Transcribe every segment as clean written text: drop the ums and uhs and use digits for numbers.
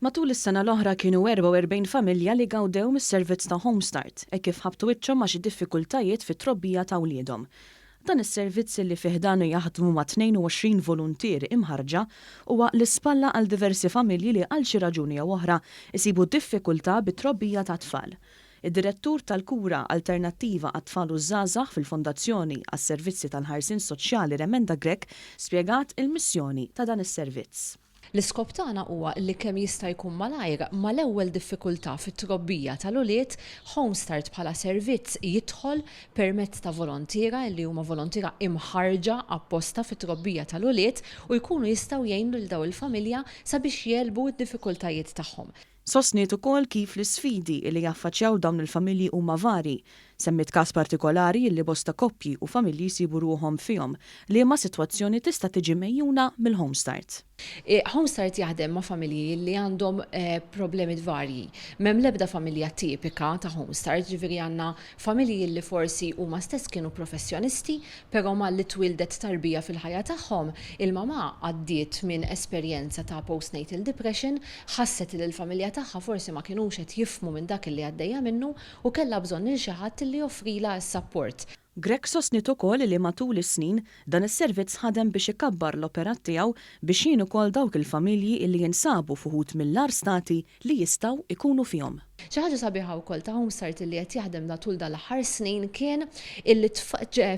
Matul is-sena l-oħra kienu 44 familja li gawdew mis-servizz ta' Home Start kif ħabtu wiċċhom ma' xi diffikultajiet fit-trobbija ta' wliedhom. Dan is-servizz li fih dan jaħdmu ma' 22 voluntier imħarġa huwa l-ispalla għal diversi familji li għal xi raġuni jew oħra isibu diffikultà bit-trobbija tat-tfal. Id-Direttur tal-Kura alternattiva għat-tfal u ż-Żgħażagħ fil-Fondazzjoni għas-Servizzi tal-Ħarsien Soċjali Remenda Grech spjegat il-missjoni ta' dan is-servizz. L-iskop tagħna huwa li kemm jista' jkun malajr mal-ewwel diffikultà fit-trobbija tal-ulied, Home Start bħala servizz jidħol permezz ta' volontiera li huma volontiera imħarġa apposta fit-trobbija tal-ulied u jkunu jistgħu jgħinu lil dawn il-familja sabiex jelbu d-diffikultajiet tagħhom. Sostniet ukoll kif l-isfidi li jaffaċċjaw dawn il-familji huma vari. Semmit każ partikolari li bosta koppji u familji jsibu ruhom fihom li ma sitwazzjoni tista' tiġi mejjuna mill-Home Start. Home Start jaħdem ma' familji li għandhom problemi varji. M'hemm l-ebda familja tipika ta' Home Start, ġifieri għandna familji li forsi huma stess kienu professjonisti, però malli twildet tarbija fil-ħajja tagħhom, il-mama għaddiet minn esperjenza ta' postnatal depression, ħasset li l-familja tagħha forsi ma kinux qed jifhmu minn dak li għaddejja minnu u kellha bżonn il xi ħadd li joffrila s-support. Grech sostniet ukoll li matul is-snin dan is-servizz ħadem biex ikabbar l-operat tiegħu biex jien ukoll dawk il-familji li jinsabu fuħut mill-ar stati li jistgħu ikunu fihom. Xi ħaġa sabiħa wkoll ta' Home Start li qed jaħdem tul dal-aħħar snin kien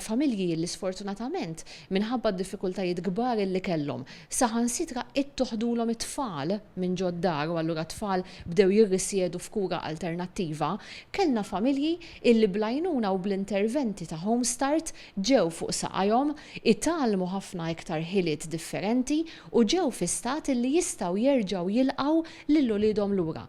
familji li sfortunatament minħabba d-diffikultajiet kbar li kellhom saħansitra ittoħdulhom it-tfal minn ġo d-dar u allura t-tfal bdew jirrisjedu f'kura alternattiva, kellna familji illi blajnuna u bl-interventi ta' Home Start ġew fuq saqajhom, italmu ħafna iktar ħiliet differenti u ġew fi stat illi jistgħu jerġgħu jilqgħu lil uliedhom lura.